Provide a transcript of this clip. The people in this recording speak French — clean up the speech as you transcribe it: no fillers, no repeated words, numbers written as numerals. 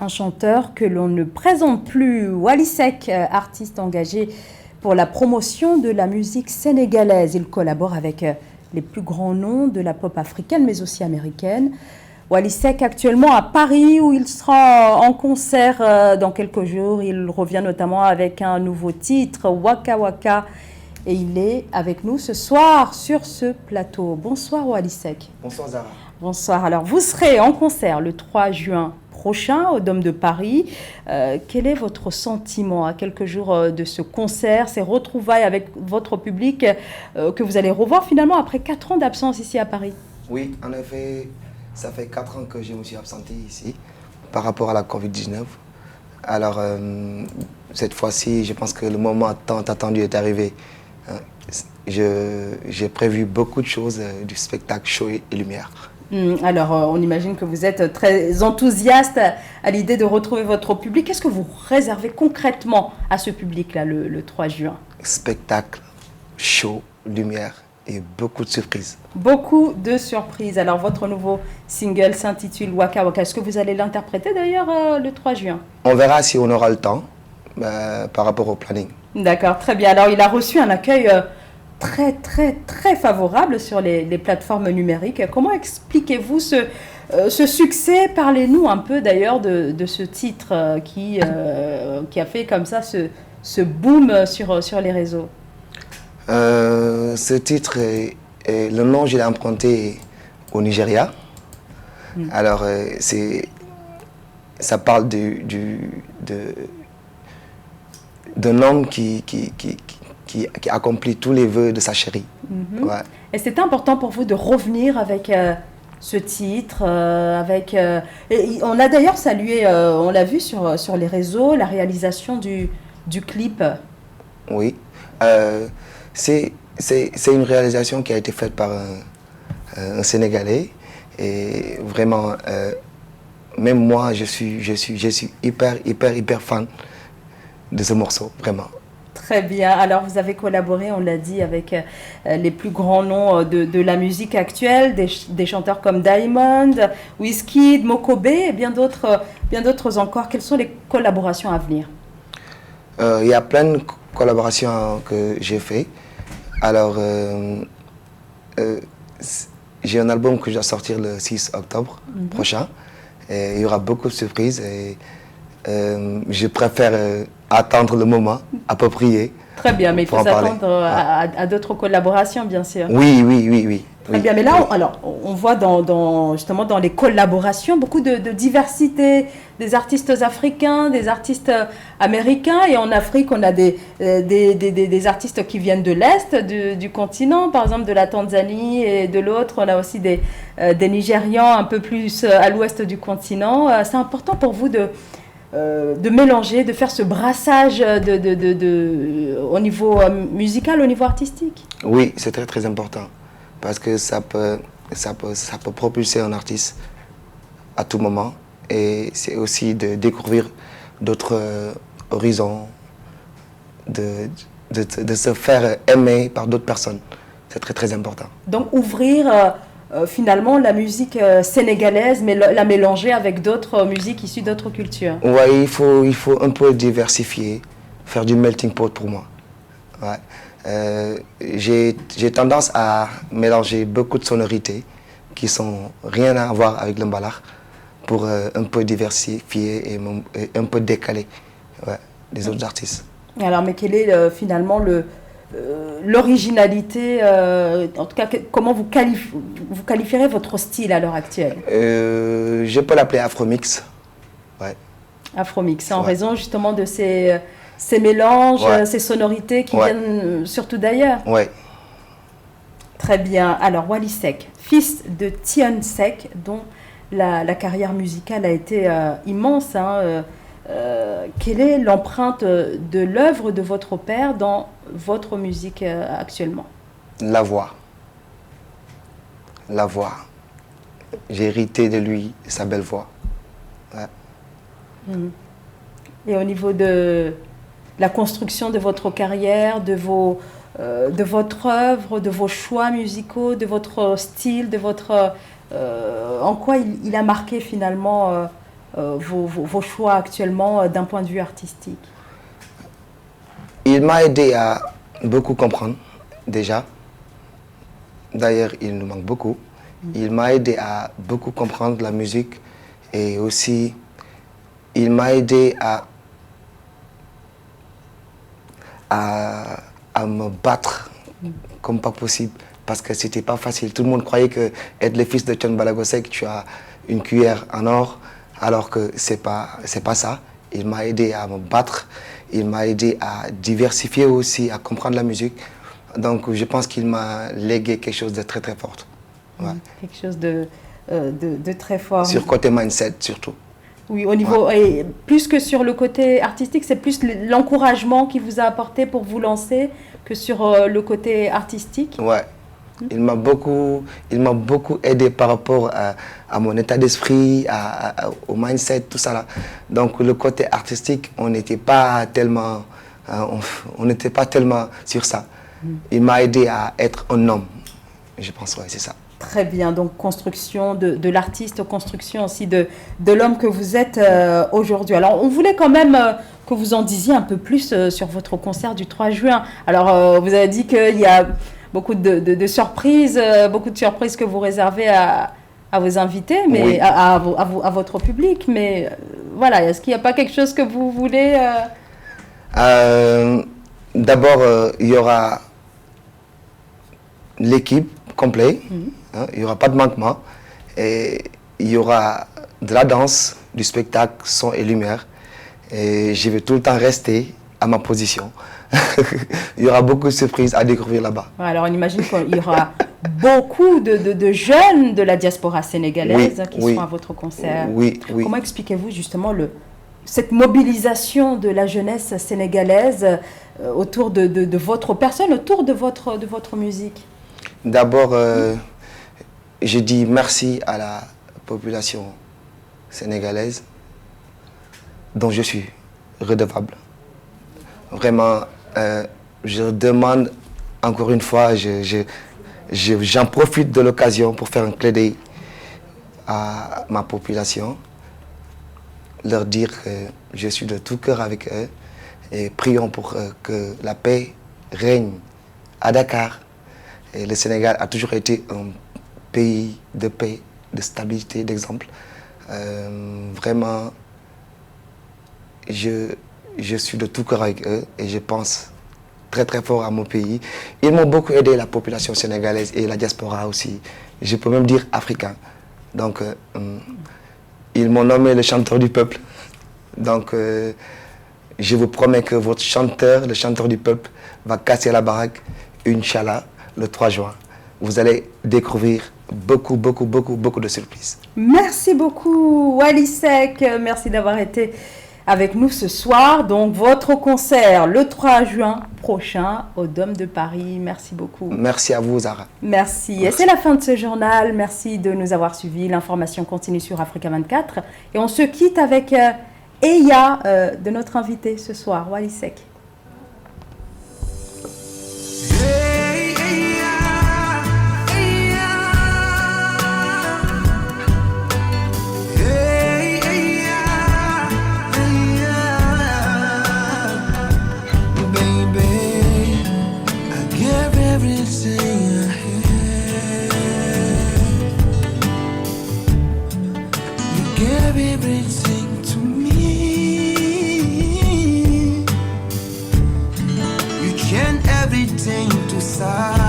un chanteur que l'on ne présente plus, Wally Seck, artiste engagé pour la promotion de la musique sénégalaise. Il collabore avec les plus grands noms de la pop africaine, mais aussi américaine. Wally Seck actuellement à Paris, où il sera en concert dans quelques jours. Il revient notamment avec un nouveau titre, Waka Waka. Et il est avec nous ce soir sur ce plateau. Bonsoir Wally Seck. Bonsoir Zara. Bonsoir. Alors vous serez en concert le 3 juin prochain au Dôme de Paris. Quel est votre sentiment à quelques jours de ce concert, ces retrouvailles avec votre public que vous allez revoir finalement après 4 ans d'absence ici à Paris? Oui, en effet, ça fait 4 ans que je me suis absenté ici par rapport à la Covid-19. Alors, cette fois-ci, je pense que le moment tant attendu est arrivé. J'ai prévu beaucoup de choses du spectacle Show et Lumière. Alors, on imagine que vous êtes très enthousiaste à l'idée de retrouver votre public. Qu'est-ce que vous réservez concrètement à ce public-là le 3 juin? Spectacle, show, lumière et beaucoup de surprises. Beaucoup de surprises. Alors, votre nouveau single s'intitule Waka Waka. Est-ce que vous allez l'interpréter d'ailleurs le 3 juin? On verra si on aura le temps par rapport au planning. D'accord, très bien. Alors, il a reçu un accueil très favorable sur les plateformes numériques. Comment expliquez-vous ce succès? Parlez-nous un peu d'ailleurs de ce titre qui a fait comme ça ce boom sur les réseaux. Ce titre, le nom, je l'ai emprunté au Nigeria. Alors, ça parle d'un homme qui accomplit tous les vœux de sa chérie. Ouais. Et c'est important pour vous de revenir avec ce titre, et on a d'ailleurs salué, on l'a vu sur les réseaux, la réalisation du clip. Oui, c'est une réalisation qui a été faite par un Sénégalais. Et vraiment, même moi, je suis hyper fan de ce morceau, vraiment. Très bien. Alors, vous avez collaboré, on l'a dit, avec les plus grands noms de la musique actuelle, des chanteurs comme Diamond, Wizkid, Mokobe et bien d'autres encore. Quelles sont les collaborations à venir? Il y a plein de collaborations que j'ai fait. Alors, j'ai un album que je dois sortir le 6 octobre prochain. Et il y aura beaucoup de surprises. Et je préfère attendre le moment approprié. Très bien, mais il faut s'attendre à d'autres collaborations, bien sûr. Oui. Très bien, mais là, on voit justement dans les collaborations beaucoup de diversité, des artistes africains, des artistes américains, et en Afrique, on a des artistes qui viennent de l'Est du continent, par exemple de la Tanzanie, et de l'autre, on a aussi des Nigérians un peu plus à l'ouest du continent. C'est important pour vous de mélanger, de faire ce brassage au niveau musical, au niveau artistique? Oui, c'est très important. Parce que ça peut propulser un artiste à tout moment. Et c'est aussi de découvrir d'autres horizons, de se faire aimer par d'autres personnes. C'est très important. Donc ouvrir finalement la musique sénégalaise, mais la mélanger avec d'autres musiques issues d'autres cultures. Oui, il faut un peu diversifier, faire du melting pot pour moi. Ouais. J'ai tendance à mélanger beaucoup de sonorités qui sont rien à voir avec le mbalax pour un peu diversifier et un peu décaler les autres artistes. Alors, mais quelle est finalement l'originalité, en tout cas, comment vous qualifierez votre style à l'heure actuelle? Je peux l'appeler Afromix. Ouais. Afromix, en raison justement de ces mélanges, ces sonorités qui viennent surtout d'ailleurs. Oui. Très bien. Alors, Wally Seck, fils de Tian Seck, dont la carrière musicale a été immense. Quelle est l'empreinte de l'œuvre de votre père dans votre musique actuellement? La voix. La voix. J'ai hérité de lui, sa belle voix. Ouais. Et au niveau de la construction de votre carrière, de votre œuvre, de vos choix musicaux, de votre style, en quoi il a marqué finalement vos choix actuellement d'un point de vue artistique? Il m'a aidé à beaucoup comprendre déjà. D'ailleurs, il nous manque beaucoup. Il m'a aidé à beaucoup comprendre la musique et aussi il m'a aidé à me battre comme pas possible parce que c'était pas facile. Tout le monde croyait que être le fils de Thione Ballago Seck, tu as une cuillère en or, alors que c'est pas ça. Il m'a aidé à me battre, il m'a aidé à diversifier aussi, à comprendre la musique. Donc je pense qu'il m'a légué quelque chose de très très fort. Ouais. Quelque chose de très fort. Sur côté mindset surtout. Oui, au niveau, et plus que sur le côté artistique, c'est plus l'encouragement qu'il vous a apporté pour vous lancer que sur le côté artistique. Ouais. Il m'a beaucoup aidé par rapport à mon état d'esprit, au mindset, tout ça là. Donc le côté artistique, on n'était pas tellement sur ça. Il m'a aidé à être un homme, je pense, ouais, c'est ça. Très bien, donc construction de l'artiste, construction aussi de l'homme que vous êtes aujourd'hui. Alors on voulait quand même que vous en disiez un peu plus sur votre concert du 3 juin. Alors vous avez dit qu'il y a beaucoup de surprises, beaucoup de surprises que vous réservez à vos invités, mais oui. à votre public. Mais voilà, est-ce qu'il n'y a pas quelque chose que vous voulez D'abord, il y aura l'équipe complète. Hein, il n'y aura pas de manquement. Et il y aura de la danse, du spectacle, son et lumière. Et je vais tout le temps rester à ma position. Il y aura beaucoup de surprises à découvrir là-bas. Alors on imagine qu'il y aura beaucoup de jeunes de la diaspora sénégalaise qui seront à votre concert. Oui. Comment expliquez-vous justement cette mobilisation de la jeunesse sénégalaise autour de votre personne, autour de votre musique? D'abord, je dis merci à la population sénégalaise dont je suis redevable. Vraiment, je demande encore une fois, j'en profite de l'occasion pour faire un clin d'œil à ma population, leur dire que je suis de tout cœur avec eux et prions pour que la paix règne à Dakar. Et le Sénégal a toujours été un pays de paix, de stabilité, d'exemple. Vraiment, je suis de tout cœur avec eux et je pense très très fort à mon pays. Ils m'ont beaucoup aidé, la population sénégalaise et la diaspora aussi. Je peux même dire africain. Donc, ils m'ont nommé le chanteur du peuple. Donc, je vous promets que votre chanteur, le chanteur du peuple, va casser la baraque, Inch'Allah, le 3 juin. Vous allez découvrir beaucoup de surprises. Merci beaucoup, Wally Seck. Merci d'avoir été avec nous ce soir. Donc, votre concert le 3 juin prochain au Dôme de Paris. Merci beaucoup. Merci à vous, Zara. Merci. Et c'est la fin de ce journal. Merci de nous avoir suivis. L'information continue sur Africa 24. Et on se quitte avec Eya de notre invité ce soir, Wally Seck. Everything to me, you change everything to side.